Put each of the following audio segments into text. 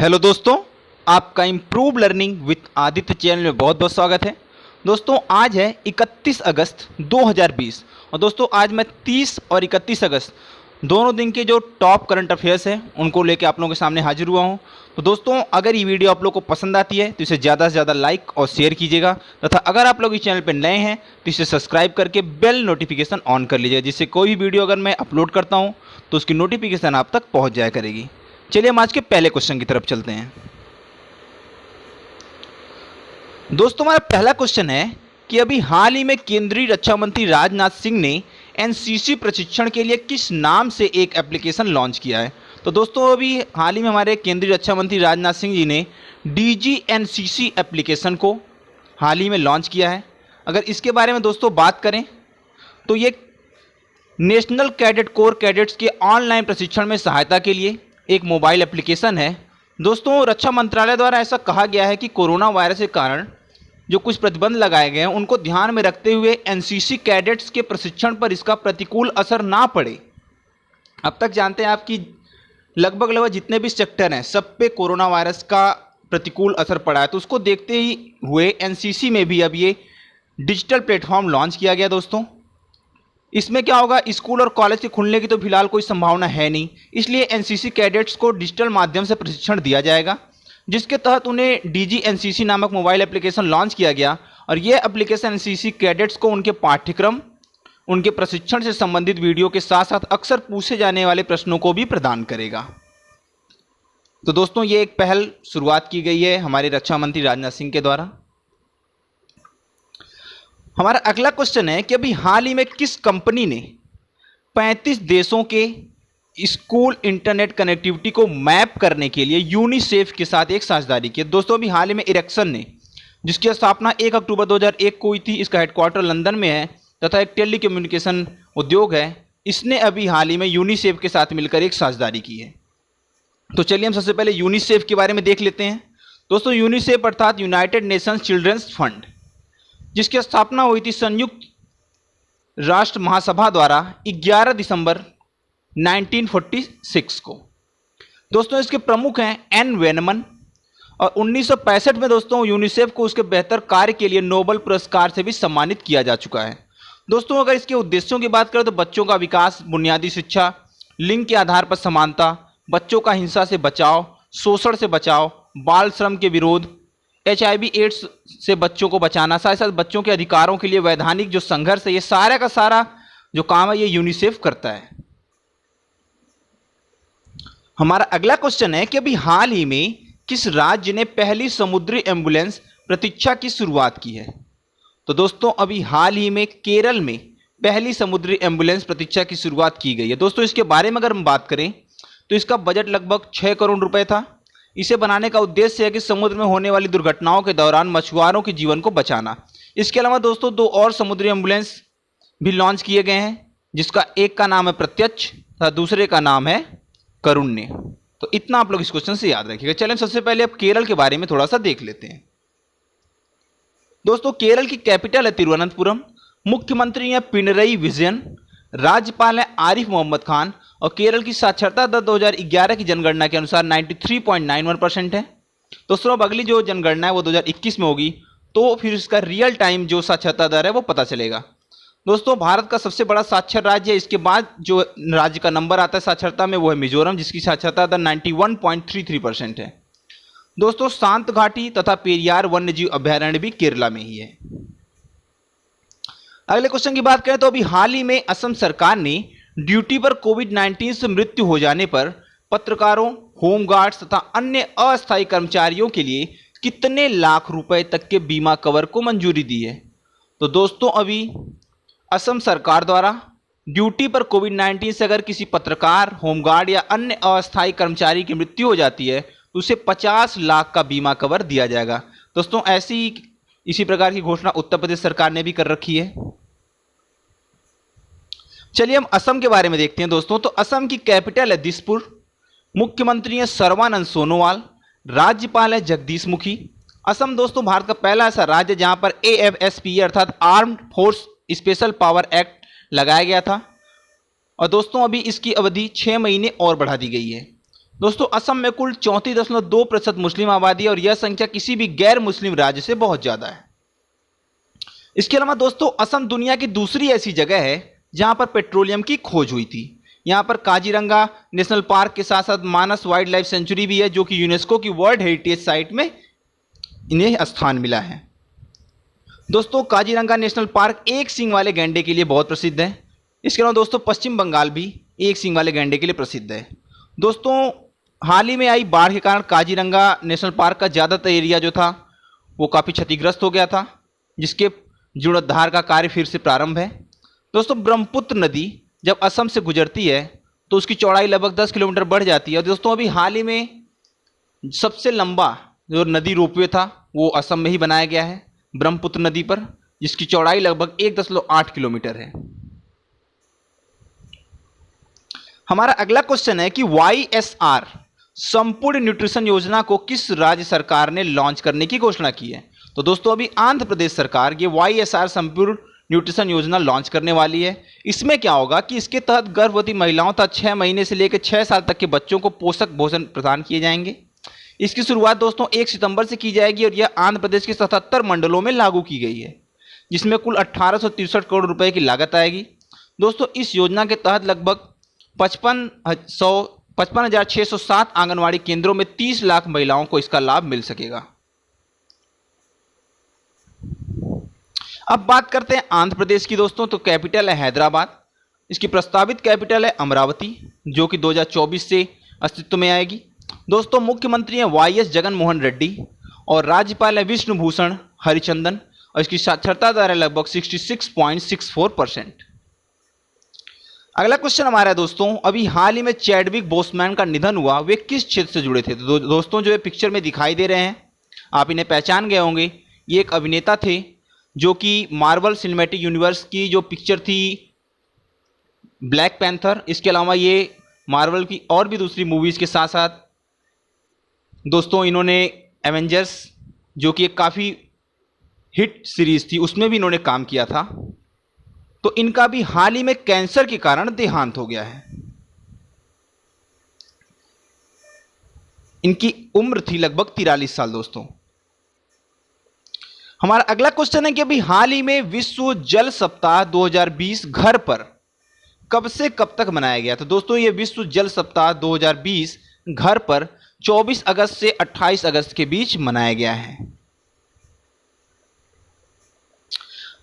Hello दोस्तों, आपका improve learning with Aditya channel में बहुत बहुत स्वागत है। दोस्तों आज है 31 अगस्त 2020 और दोस्तों आज मैं 30 और 31 अगस्त दोनों दिन के जो टॉप करंट अफेयर्स हैं उनको लेकर आप लोगों के सामने हाजिर हुआ हूं। तो दोस्तों अगर ये वीडियो आप लोगों को पसंद आती है तो इसे ज़्यादा से ज़्यादा लाइक और शेयर कीजिएगा तथा अगर आप लोग इस चैनल पर नए हैं तो इसे सब्सक्राइब करके बेल नोटिफिकेशन ऑन कर लीजिएगा, जिससे कोई भी वीडियो अगर मैं अपलोड करता हूँ तो उसकी नोटिफिकेशन आप तक पहुँच जाया करेगी। चलिए हम आज के पहले क्वेश्चन की तरफ चलते हैं। दोस्तों हमारा पहला क्वेश्चन है कि अभी हाल ही में केंद्रीय रक्षा मंत्री राजनाथ सिंह ने एनसीसी प्रशिक्षण के लिए किस नाम से एक एप्लीकेशन लॉन्च किया है। तो दोस्तों अभी हाल ही में हमारे केंद्रीय रक्षा मंत्री राजनाथ सिंह जी ने DGNCC एप्लीकेशन को हाल ही में लॉन्च किया है। अगर इसके बारे में दोस्तों बात करें तो ये नेशनल कैडेट कोर कैडेट्स के ऑनलाइन प्रशिक्षण में सहायता के लिए एक मोबाइल एप्लीकेशन है। दोस्तों रक्षा मंत्रालय द्वारा ऐसा कहा गया है कि कोरोना वायरस के कारण जो कुछ प्रतिबंध लगाए गए हैं उनको ध्यान में रखते हुए एनसीसी कैडेट्स के प्रशिक्षण पर इसका प्रतिकूल असर ना पड़े। अब तक जानते हैं आप कि लगभग जितने भी सेक्टर हैं सब पे कोरोना वायरस का प्रतिकूल असर पड़ा है, तो उसको देखते ही हुए एनसीसी में भी अब ये डिजिटल प्लेटफॉर्म लॉन्च किया गया। दोस्तों इसमें क्या होगा, स्कूल और कॉलेज के खुलने की तो फिलहाल कोई संभावना है नहीं, इसलिए एनसीसी कैडेट्स को डिजिटल माध्यम से प्रशिक्षण दिया जाएगा, जिसके तहत उन्हें DGNCC नामक मोबाइल एप्लीकेशन लॉन्च किया गया। और यह एप्लीकेशन एनसीसी कैडेट्स को उनके पाठ्यक्रम, उनके प्रशिक्षण से संबंधित वीडियो के साथ साथ अक्सर पूछे जाने वाले प्रश्नों को भी प्रदान करेगा। तो दोस्तों ये एक पहल शुरुआत की गई है हमारे रक्षा मंत्री राजनाथ सिंह के द्वारा। हमारा अगला क्वेश्चन है कि अभी हाल ही में किस कंपनी ने 35 देशों के स्कूल इंटरनेट कनेक्टिविटी को मैप करने के लिए यूनिसेफ के साथ एक साझेदारी की। दोस्तों अभी हाल ही में इरेक्सन ने, जिसकी स्थापना 1 अक्टूबर 2001 को हुई थी, इसका हेडक्वार्टर लंदन में है तथा एक टेलीकम्युनिकेशन उद्योग है, इसने अभी हाल ही में यूनिसेफ के साथ मिलकर एक साझेदारी की है। तो चलिए हम सबसे पहले यूनिसेफ के बारे में देख लेते हैं। दोस्तों यूनिसेफ अर्थात यूनाइटेड नेशंस चिल्ड्रंस फंड, जिसकी स्थापना हुई थी संयुक्त राष्ट्र महासभा द्वारा 11 दिसंबर 1946 को। दोस्तों इसके प्रमुख हैं एन वेनमन और 1965 में दोस्तों यूनिसेफ को उसके बेहतर कार्य के लिए नोबेल पुरस्कार से भी सम्मानित किया जा चुका है। दोस्तों अगर इसके उद्देश्यों की बात करें तो बच्चों का विकास, बुनियादी शिक्षा, लिंग के आधार पर समानता, बच्चों का हिंसा से बचाव, शोषण से बचाव, बाल श्रम के विरोध, HIV एड्स से बच्चों को बचाना, साथ साथ बच्चों के अधिकारों के लिए वैधानिक जो संघर्ष है, ये सारा का सारा जो काम है ये यूनिसेफ करता है। हमारा अगला क्वेश्चन है कि अभी हाल ही में किस राज्य ने पहली समुद्री एम्बुलेंस प्रतीक्षा की शुरुआत की है। तो दोस्तों अभी हाल ही में केरल में पहली समुद्री एम्बुलेंस प्रतीक्षा की शुरुआत की गई है। दोस्तों इसके बारे में अगर हम बात करें तो इसका बजट लगभग 6 करोड़ रुपए था। इसे बनाने का उद्देश्य है कि समुद्र में होने वाली दुर्घटनाओं के दौरान मछुआरों के जीवन को बचाना। इसके अलावा दोस्तों 2 और समुद्री एम्बुलेंस भी लॉन्च किए गए हैं, जिसका एक का नाम है प्रत्यक्ष तथा दूसरे का नाम है करुण्य। तो इतना आप लोग इस क्वेश्चन से याद रखिएगा। चलिए सबसे पहले अब केरल के बारे में थोड़ा सा देख लेते हैं। दोस्तों केरल की कैपिटल है तिरुवनंतपुरम, मुख्यमंत्री है पिनरई विजयन, राज्यपाल है आरिफ मोहम्मद खान और केरल की साक्षरता दर 2011 की जनगणना के अनुसार 93.91% है। दोस्तों अब अगली जो जनगणना है वो 2021 में होगी, तो फिर इसका रियल टाइम जो साक्षरता दर है वो पता चलेगा। दोस्तों भारत का सबसे बड़ा साक्षर राज्य है, इसके बाद जो राज्य का नंबर आता है साक्षरता में वो है मिजोरम, जिसकी साक्षरता दर 91.33% है। दोस्तों शांत घाटी तथा पेरियार वन्यजीव अभयारण्य भी केरला में ही है। अगले क्वेश्चन की बात करें तो अभी हाल ही में असम सरकार ने ड्यूटी पर कोविड-19 से मृत्यु हो जाने पर पत्रकारों, होमगार्ड्स तथा अन्य अस्थायी कर्मचारियों के लिए कितने लाख रुपए तक के बीमा कवर को मंजूरी दी है। तो दोस्तों अभी असम सरकार द्वारा ड्यूटी पर कोविड-19 से अगर किसी पत्रकार, होमगार्ड या अन्य अस्थायी कर्मचारी की मृत्यु हो जाती है तो उसे 50 लाख का बीमा कवर दिया जाएगा। दोस्तों इसी प्रकार की घोषणा उत्तर प्रदेश सरकार ने भी कर रखी है। चलिए हम असम के बारे में देखते हैं। दोस्तों तो असम की कैपिटल है दिसपुर, मुख्यमंत्री है सर्बानंद सोनोवाल, राज्यपाल है जगदीश मुखी। असम दोस्तों भारत का पहला ऐसा राज्य जहां पर AFSP अर्थात armed force special power act लगाया गया था और दोस्तों अभी इसकी अवधि 6 महीने और बढ़ा दी गई है। दोस्तों असम में कुल 34.2% मुस्लिम आबादी है और यह संख्या किसी भी गैर मुस्लिम राज्य से बहुत ज्यादा है। इसके अलावा दोस्तों असम दुनिया की दूसरी ऐसी जगह है जहां पर पेट्रोलियम की खोज हुई थी। यहां पर काजीरंगा नेशनल पार्क के साथ साथ मानस वाइल्ड लाइफ सेंचुरी भी है, जो कि यूनेस्को की वर्ल्ड हेरिटेज साइट में इन्हें स्थान मिला है। दोस्तों काजीरंगा नेशनल पार्क एक सींग वाले गैंडे के लिए बहुत प्रसिद्ध है। इसके अलावा दोस्तों पश्चिम बंगाल भी एक सींग वाले गैंडे के लिए प्रसिद्ध है। दोस्तों हाल ही में आई बाढ़ के कारण काजीरंगा नेशनल पार्क का ज़्यादातर एरिया जो था वो काफ़ी क्षतिग्रस्त हो गया था, जिसके जीर्णोद्धार का कार्य फिर से प्रारंभ है। दोस्तों ब्रह्मपुत्र नदी जब असम से गुजरती है तो उसकी चौड़ाई लगभग 10 किलोमीटर बढ़ जाती है। दोस्तों अभी हाल ही में सबसे लंबा जो नदी रोपवे था वो असम में ही बनाया गया है ब्रह्मपुत्र नदी पर, जिसकी चौड़ाई लगभग 1.8 किलोमीटर है। हमारा अगला क्वेश्चन है कि YSR संपूर्ण न्यूट्रिशन योजना को किस राज्य सरकार ने लॉन्च करने की घोषणा की है? तो दोस्तों अभी आंध्र प्रदेश सरकार ये YSR संपूर्ण न्यूट्रिशन योजना लॉन्च करने वाली है। इसमें क्या होगा कि इसके तहत गर्भवती महिलाओं तक 6 महीने से लेकर 6 साल तक के बच्चों को पोषक भोजन प्रदान किए जाएंगे। इसकी शुरुआत दोस्तों 1 सितंबर से की जाएगी और यह आंध्र प्रदेश के 77 मंडलों में लागू की गई है, जिसमें कुल 1863 करोड़ रुपए की लागत आएगी। दोस्तों इस योजना के तहत लगभग 55,607 आंगनवाड़ी केंद्रों में 30 लाख महिलाओं को इसका लाभ मिल सकेगा। अब बात करते हैं आंध्र प्रदेश की दोस्तों, तो कैपिटल है हैदराबाद, इसकी प्रस्तावित कैपिटल है अमरावती, जो कि 2024 से अस्तित्व में आएगी। दोस्तों मुख्यमंत्री हैं YS जगन मोहन रेड्डी और राज्यपाल है विष्णुभूषण हरिचंदन और इसकी साक्षरता दर है लगभग 66.64%। अगला क्वेश्चन हमारा है दोस्तों, अभी हाल ही में चैडविक बोसमैन का निधन हुआ, वे किस क्षेत्र से जुड़े थे? तो दोस्तों जो ये पिक्चर में दिखाई दे रहे हैं आप इन्हें पहचान गए होंगे, ये एक अभिनेता थे जो कि मार्वल सिनेमैटिक यूनिवर्स की जो पिक्चर थी ब्लैक पैंथर, इसके अलावा ये मार्वल की और भी दूसरी मूवीज़ के साथ साथ दोस्तों इन्होंने एवेंजर्स जो कि एक काफ़ी हिट सीरीज़ थी उसमें भी इन्होंने काम किया था। तो इनका भी हाल ही में कैंसर के कारण देहांत हो गया है। इनकी उम्र थी लगभग 43 साल। दोस्तों हमारा अगला क्वेश्चन है कि अभी हाल ही में विश्व जल सप्ताह 2020 घर पर कब से कब तक मनाया गया? तो दोस्तों ये विश्व जल सप्ताह 2020 घर पर 24 अगस्त से 28 अगस्त के बीच मनाया गया है।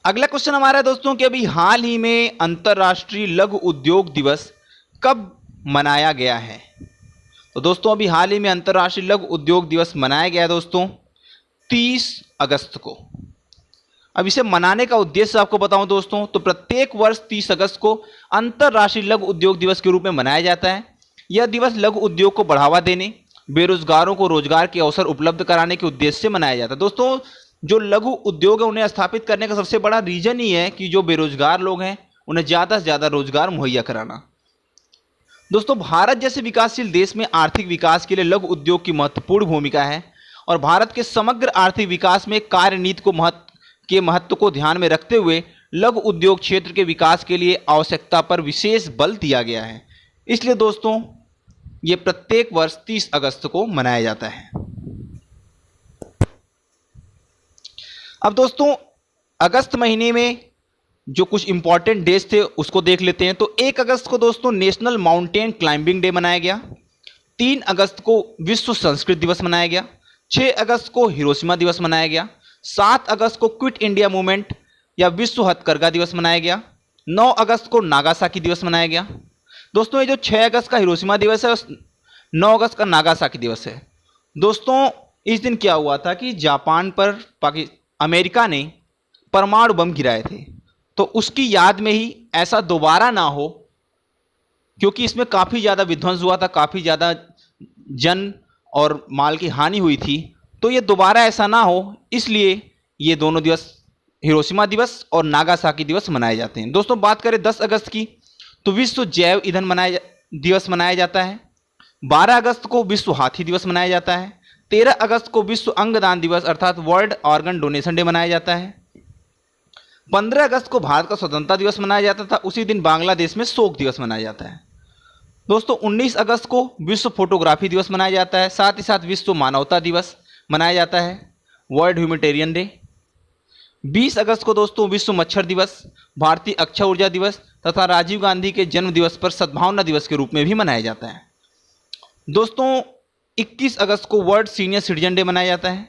अगला क्वेश्चन हमारा है दोस्तों कि अभी हाल ही में अंतर्राष्ट्रीय लघु उद्योग दिवस कब मनाया गया है? तो दोस्तों अभी हाल ही में अंतर्राष्ट्रीय लघु उद्योग दिवस मनाया गया है दोस्तों 30 अगस्त को। अब इसे मनाने का उद्देश्य आपको बताऊं दोस्तों, तो प्रत्येक वर्ष 30 अगस्त को अंतर्राष्ट्रीय लघु उद्योग दिवस के रूप में मनाया जाता है। यह दिवस लघु उद्योग को बढ़ावा देने, बेरोजगारों को रोजगार के अवसर उपलब्ध कराने के उद्देश्य से मनाया जाता है। दोस्तों जो लघु उद्योग है उन्हें स्थापित करने का सबसे बड़ा रीजन ही है कि जो बेरोजगार लोग हैं उन्हें ज़्यादा से ज़्यादा रोजगार मुहैया कराना। दोस्तों भारत जैसे विकासशील देश में आर्थिक विकास के लिए लघु उद्योग की महत्वपूर्ण भूमिका है और भारत के समग्र आर्थिक विकास में कार्य नीति को महत्व को ध्यान में रखते हुए लघु उद्योग क्षेत्र के विकास के लिए आवश्यकता पर विशेष बल दिया गया है। इसलिए दोस्तों ये प्रत्येक वर्ष 30 अगस्त को मनाया जाता है। अब दोस्तों अगस्त महीने में जो कुछ इंपॉर्टेंट डेज थे उसको देख लेते हैं। तो 1 अगस्त को दोस्तों नेशनल माउंटेन क्लाइंबिंग डे मनाया गया। 3 अगस्त को विश्व संस्कृत दिवस मनाया गया। 6 अगस्त को हिरोशिमा दिवस मनाया गया। 7 अगस्त को क्विट इंडिया मूवमेंट या विश्व हथकरघा दिवस मनाया गया। 9 अगस्त को नागासाकी दिवस मनाया गया। दोस्तों ये जो 6 अगस्त का हिरोशिमा दिवस है, 9 अगस्त का नागासाकी दिवस है। दोस्तों इस दिन क्या हुआ था कि जापान पर अमेरिका ने परमाणु बम गिराए थे, तो उसकी याद में ही ऐसा दोबारा ना हो, क्योंकि इसमें काफ़ी ज़्यादा विध्वंस हुआ था, काफ़ी ज़्यादा जन और माल की हानि हुई थी, तो ये दोबारा ऐसा ना हो इसलिए ये दोनों दिवस हिरोशिमा दिवस और नागासाकी दिवस मनाए जाते हैं। दोस्तों बात करें 10 अगस्त की, तो विश्व जैव ईंधन दिवस मनाया जाता है। 12 अगस्त को विश्व हाथी दिवस मनाया जाता है। 13 अगस्त को विश्व अंगदान दिवस अर्थात वर्ल्ड ऑर्गन डोनेशन डे मनाया जाता है। 15 अगस्त को भारत का स्वतंत्रता दिवस मनाया जाता था। उसी दिन बांग्लादेश में शोक दिवस मनाया जाता है। दोस्तों 19 अगस्त को विश्व फोटोग्राफी दिवस मनाया जाता है, साथ ही साथ विश्व मानवता दिवस मनाया जाता है, वर्ल्ड ह्यूमैनिटेरियन डे। 20 अगस्त को दोस्तों विश्व मच्छर दिवस, भारतीय अक्षय ऊर्जा दिवस तथा राजीव गांधी के जन्म दिवस पर सद्भावना दिवस के रूप में भी मनाया जाता है। दोस्तों 21 अगस्त को वर्ल्ड सीनियर सिटीजन डे मनाया जाता है।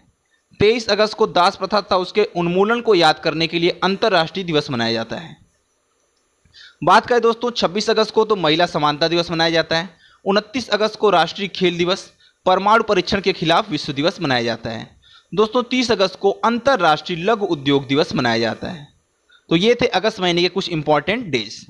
23 अगस्त को दास प्रथा तथा उसके उन्मूलन को याद करने के लिए अंतर्राष्ट्रीय दिवस मनाया जाता है। बात करें दोस्तों 26 अगस्त को तो महिला समानता दिवस मनाया जाता है। 29 अगस्त को राष्ट्रीय खेल दिवस, परमाणु परीक्षण के खिलाफ विश्व दिवस मनाया जाता है। दोस्तों 30 अगस्त को अंतर्राष्ट्रीय लघु उद्योग दिवस मनाया जाता है। तो ये थे अगस्त महीने के कुछ इंपॉर्टेंट डेज।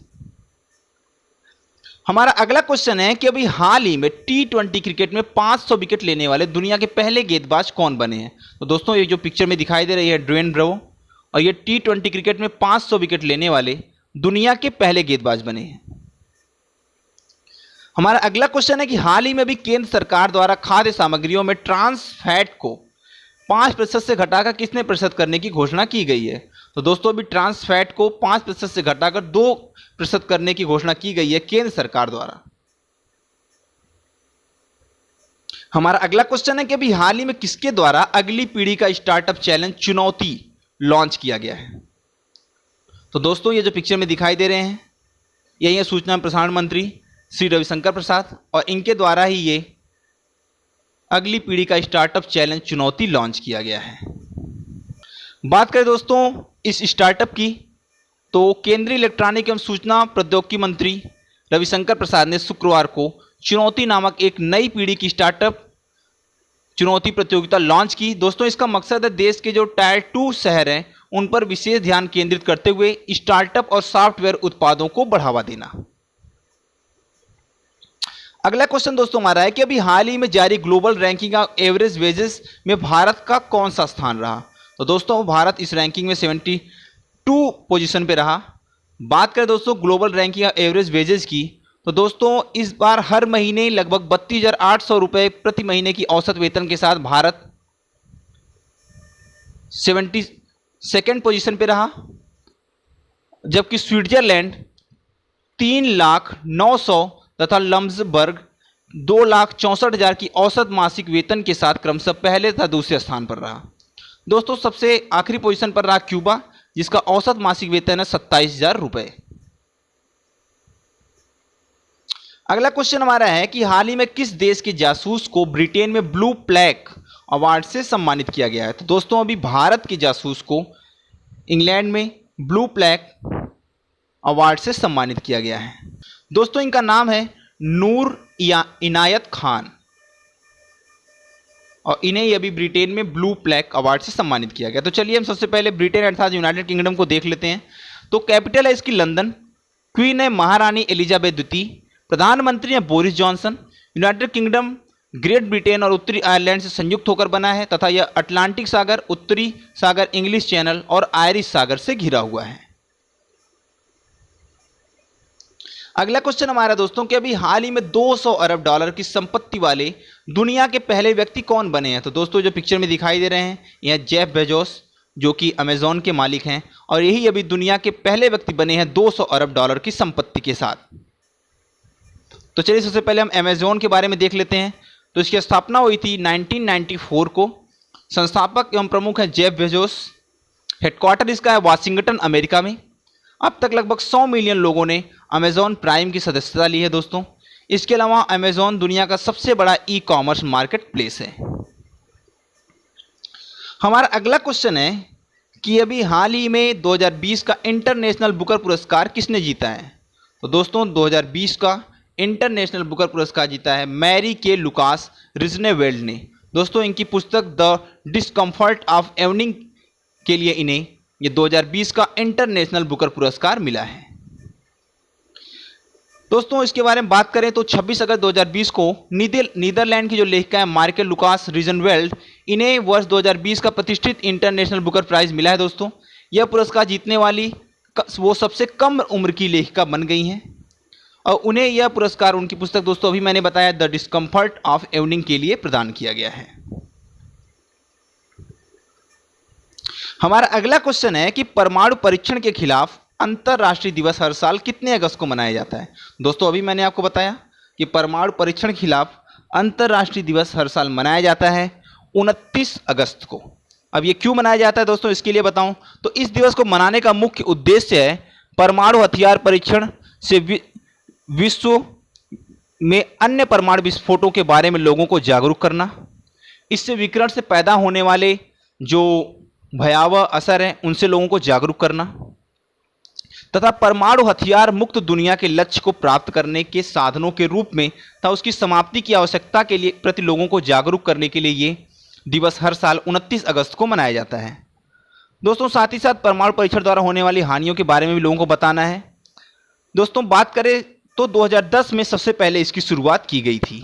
हमारा अगला क्वेश्चन है कि अभी हाल ही में T20 क्रिकेट में 500 विकेट लेने वाले दुनिया के पहले गेंदबाज कौन बने हैं। तो दोस्तों ये जो पिक्चर में दिखाई दे रही है ड्वेन ब्रेवो, और ये T20 क्रिकेट में 500 विकेट लेने वाले दुनिया के पहले गेंदबाज बने हैं। हमारा अगला क्वेश्चन है कि हाल ही में भी केंद्र सरकार द्वारा खाद्य सामग्रियों में ट्रांस फैट को 5% से घटाकर कितने प्रतिशत करने की घोषणा की गई है। तो दोस्तों अभी ट्रांस फैट को 5% से घटाकर 2% करने की घोषणा की गई है केंद्र सरकार द्वारा। हमारा अगला क्वेश्चन है कि अभी हाल ही में किसके द्वारा अगली पीढ़ी का स्टार्टअप चैलेंज चुनौती लॉन्च किया गया है। तो दोस्तों ये जो पिक्चर में दिखाई दे रहे हैं यही है सूचना एवं प्रसारण मंत्री श्री रविशंकर प्रसाद, और इनके द्वारा ही ये अगली पीढ़ी का स्टार्टअप चैलेंज चुनौती लॉन्च किया गया है। बात करें दोस्तों इस स्टार्टअप की, तो केंद्रीय इलेक्ट्रॉनिक एवं सूचना प्रौद्योगिकी मंत्री रविशंकर प्रसाद ने शुक्रवार को चुनौती नामक एक नई पीढ़ी की स्टार्टअप चुनौती प्रतियोगिता लॉन्च की। दोस्तों इसका मकसद है देश के जो टायर 2 शहर हैं उन पर विशेष ध्यान केंद्रित करते हुए स्टार्टअप और सॉफ्टवेयर उत्पादों को बढ़ावा देना। अगला क्वेश्चन दोस्तों हमारा है कि अभी हाल ही में जारी global ranking of average wages में भारत का कौन सा स्थान रहा। तो दोस्तों भारत इस रैंकिंग में 72 पोजीशन पे रहा। बात करें दोस्तों global ranking of average wages की, तो दोस्तों इस बार हर महीने लगभग 32,800 रुपये प्रति महीने की औसत वेतन के साथ भारत 72nd पोजीशन पे रहा, जबकि स्विट्जरलैंड 3,09,000 तथा लम्सबर्ग 2,64,000 की औसत मासिक वेतन के साथ क्रमशः पहले तथा दूसरे स्थान पर रहा। दोस्तों सबसे आखिरी पोजीशन पर रहा क्यूबा, जिसका औसत मासिक वेतन है 27,000 रुपये। अगला क्वेश्चन हमारा है कि हाल ही में किस देश के जासूस को ब्रिटेन में ब्लू प्लैक अवार्ड से सम्मानित किया गया है। तो दोस्तों अभी भारत के जासूस को इंग्लैंड में ब्लू प्लैक अवार्ड से सम्मानित किया गया है। दोस्तों इनका नाम है नूर इनायत खान, और इन्हें ही अभी ब्रिटेन में ब्लू प्लैक अवार्ड से सम्मानित किया गया। तो चलिए हम सबसे पहले ब्रिटेन अर्थात यूनाइटेड किंगडम को देख लेते हैं। तो कैपिटल है इसकी लंदन, क्वीन है महारानी एलिजाबेथ द्वितीय, प्रधानमंत्री है Boris Johnson. United kingdom great Britain और उत्तरी आयरलैंड से संयुक्त होकर बना है तथा यह अटलांटिक सागर, उत्तरी सागर, इंग्लिश चैनल और आयरिश सागर से घिरा हुआ है। अगला क्वेश्चन हमारा दोस्तों कि अभी हाल ही में 200 अरब डॉलर की संपत्ति वाले दुनिया के पहले व्यक्ति कौन बने हैं। तो दोस्तों जो पिक्चर में दिखाई दे रहे हैं यह जेफ बेजोस जो कि अमेजॉन के मालिक हैं, और यही अभी दुनिया के पहले व्यक्ति बने हैं 200 अरब डॉलर की संपत्ति के साथ। तो चलिए सबसे पहले हम अमेजॉन के बारे में देख लेते हैं। तो इसकी स्थापना हुई थी 1994 को। संस्थापक एवं प्रमुख है जेफ बेजोस। हेडक्वार्टर इसका है वाशिंगटन अमेरिका में। अब तक लगभग 100 मिलियन लोगों ने अमेजॉन प्राइम की सदस्यता ली है दोस्तों। इसके अलावा अमेजॉन दुनिया का सबसे बड़ा ई कॉमर्स मार्केट प्लेस है। हमारा अगला क्वेश्चन है कि अभी हाल ही में 2020 का इंटरनेशनल बुकर पुरस्कार किसने जीता है। तो दोस्तों 2020 का इंटरनेशनल बुकर पुरस्कार जीता है मैरी के लुकास रिजनेवेल्ड ने। दोस्तों इनकी पुस्तक द डिस्कम्फर्ट ऑफ एवनिंग के लिए इन्हें ये 2020 का इंटरनेशनल बुकर पुरस्कार मिला है। दोस्तों इसके बारे में बात करें तो 26 अगस्त 2020 को नीदरलैंड की जो लेखिका है मार्के लुकास रिजनवेल्ड, इन्हें वर्ष 2020 का प्रतिष्ठित इंटरनेशनल बुकर प्राइज मिला है। दोस्तों यह पुरस्कार जीतने वाली वो सबसे कम उम्र की लेखिका बन गई हैं, और उन्हें यह पुरस्कार उनकी पुस्तक दोस्तों अभी मैंने बताया द डिस्कम्फर्ट ऑफ एवनिंग के लिए प्रदान किया गया है। हमारा अगला क्वेश्चन है कि परमाणु परीक्षण के खिलाफ अंतर्राष्ट्रीय दिवस हर साल कितने अगस्त को मनाया जाता है। दोस्तों अभी मैंने आपको बताया कि परमाणु परीक्षण के खिलाफ अंतर्राष्ट्रीय दिवस हर साल मनाया जाता है 29 अगस्त को। अब ये क्यों मनाया जाता है दोस्तों, इसके लिए बताऊं तो इस दिवस को मनाने का मुख्य उद्देश्य है परमाणु हथियार परीक्षण से विश्व में अन्य परमाणु विस्फोटों के बारे में लोगों को जागरूक करना, इससे विकिरण से पैदा होने वाले जो भयावह असर हैं उनसे लोगों को जागरूक करना, तथा परमाणु हथियार मुक्त दुनिया के लक्ष्य को प्राप्त करने के साधनों के रूप में तथा उसकी समाप्ति की आवश्यकता के लिए प्रति लोगों को जागरूक करने के लिए ये दिवस हर साल 29 अगस्त को मनाया जाता है। दोस्तों साथ ही साथ परमाणु परीक्षण द्वारा होने वाली हानियों के बारे में भी लोगों को बताना है। दोस्तों बात करें तो 2010 में सबसे पहले इसकी शुरुआत की गई थी।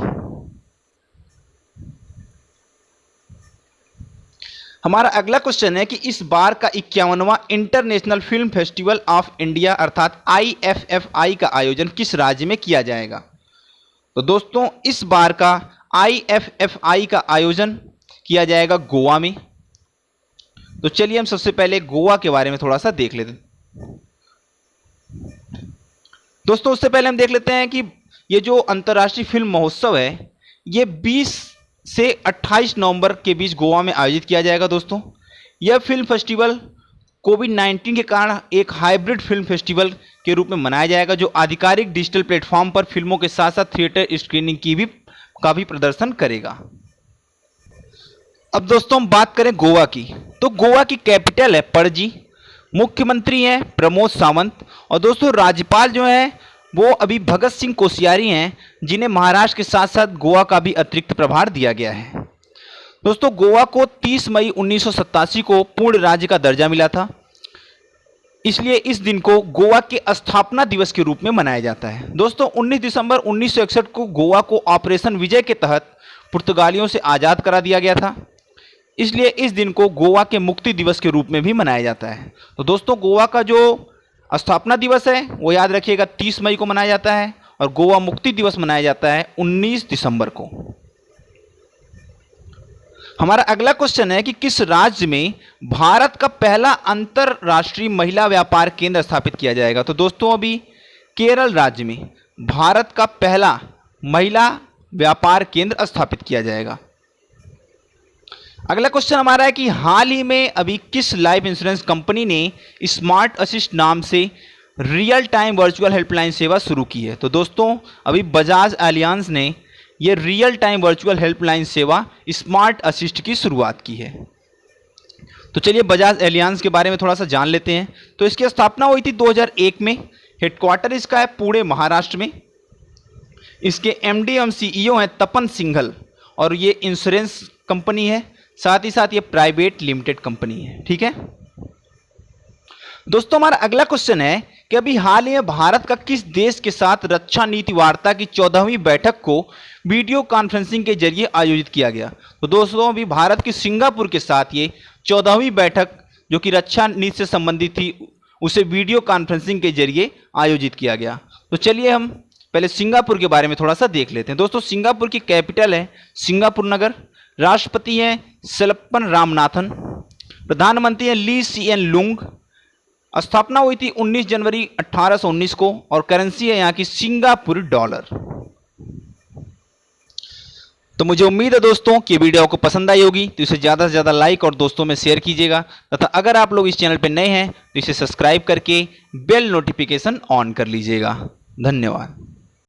हमारा अगला क्वेश्चन है कि इस बार का 51वां international film festival of India अर्थात IFFI का आयोजन किस राज्य में किया जाएगा। तो दोस्तों इस बार का IFFI का आयोजन किया जाएगा गोवा में। तो चलिए हम सबसे पहले गोवा के बारे में थोड़ा सा देख लेते हैं। दोस्तों उससे पहले हम देख लेते हैं कि ये जो अंतर्राष्ट्रीय फिल्म महोत्सव है ये 20 से 28 नवंबर के बीच गोवा में आयोजित किया जाएगा। दोस्तों यह फिल्म फेस्टिवल कोविड-19 के कारण एक हाइब्रिड फिल्म फेस्टिवल के रूप में मनाया जाएगा, जो आधिकारिक डिजिटल प्लेटफॉर्म पर फिल्मों के साथ साथ थिएटर स्क्रीनिंग का भी प्रदर्शन करेगा। अब दोस्तों हम बात करें गोवा की, तो गोवा की कैपिटल है पणजी, मुख्यमंत्री हैं प्रमोद सावंत, और दोस्तों राज्यपाल जो हैं वो अभी भगत सिंह कोश्यारी हैं, जिन्हें महाराष्ट्र के साथ साथ गोवा का भी अतिरिक्त प्रभार दिया गया है। दोस्तों गोवा को 30 मई 1987 को पूर्ण राज्य का दर्जा मिला था, इसलिए इस दिन को गोवा के स्थापना दिवस के रूप में मनाया जाता है। दोस्तों 19 दिसंबर 1961 को गोवा को ऑपरेशन विजय के तहत पुर्तगालियों से आज़ाद करा दिया गया था, इसलिए इस दिन को गोवा के मुक्ति दिवस के रूप में भी मनाया जाता है। तो दोस्तों गोवा का जो स्थापना दिवस है वो याद रखिएगा 30 मई को मनाया जाता है, और गोवा मुक्ति दिवस मनाया जाता है 19 दिसंबर को। हमारा अगला क्वेश्चन है कि किस राज्य में भारत का पहला अंतरराष्ट्रीय महिला व्यापार केंद्र स्थापित किया जाएगा। तो दोस्तों अभी केरल राज्य में भारत का पहला महिला व्यापार केंद्र स्थापित किया जाएगा। अगला क्वेश्चन हमारा है कि हाल ही में अभी किस लाइफ इंश्योरेंस कंपनी ने स्मार्ट असिस्ट नाम से रियल टाइम वर्चुअल हेल्पलाइन सेवा शुरू की है। तो दोस्तों अभी बजाज एलियांज ने यह रियल टाइम वर्चुअल हेल्पलाइन सेवा स्मार्ट असिस्ट की शुरुआत की है। तो चलिए बजाज एलियांज के बारे में थोड़ा सा जान लेते हैं। तो इसकी स्थापना हुई थी 2001 में, हेडक्वार्टर इसका है पुणे महाराष्ट्र में। इसके MD एवं CEO हैं तपन सिंघल, और ये इंश्योरेंस कंपनी है, साथ ही साथ ये प्राइवेट लिमिटेड कंपनी है। ठीक है दोस्तों, हमारा अगला क्वेश्चन है कि अभी हाल ही में भारत का किस देश के साथ रक्षा नीति वार्ता की 14वीं बैठक को वीडियो कॉन्फ्रेंसिंग के जरिए आयोजित किया गया। तो दोस्तों अभी भारत की सिंगापुर के साथ ये 14वीं बैठक जो कि रक्षा नीति से संबंधित थी उसे वीडियो कॉन्फ्रेंसिंग के जरिए आयोजित किया गया। तो चलिए हम पहले सिंगापुर के बारे में थोड़ा सा देख लेते हैं। दोस्तों सिंगापुर की कैपिटल है सिंगापुर नगर, राष्ट्रपति हैं सेल्लप्पन रामनाथन, प्रधानमंत्री हैं ली सिएन लुंग। स्थापना हुई थी 19 जनवरी 1819 को, और करेंसी है यहाँ की सिंगापुर डॉलर। तो मुझे उम्मीद है दोस्तों कि वीडियो आपको पसंद आई होगी, तो इसे ज़्यादा से ज़्यादा लाइक और दोस्तों में शेयर कीजिएगा, तथा अगर आप लोग इस चैनल पर नए हैं तो इसे सब्सक्राइब करके बेल नोटिफिकेशन ऑन कर लीजिएगा। धन्यवाद।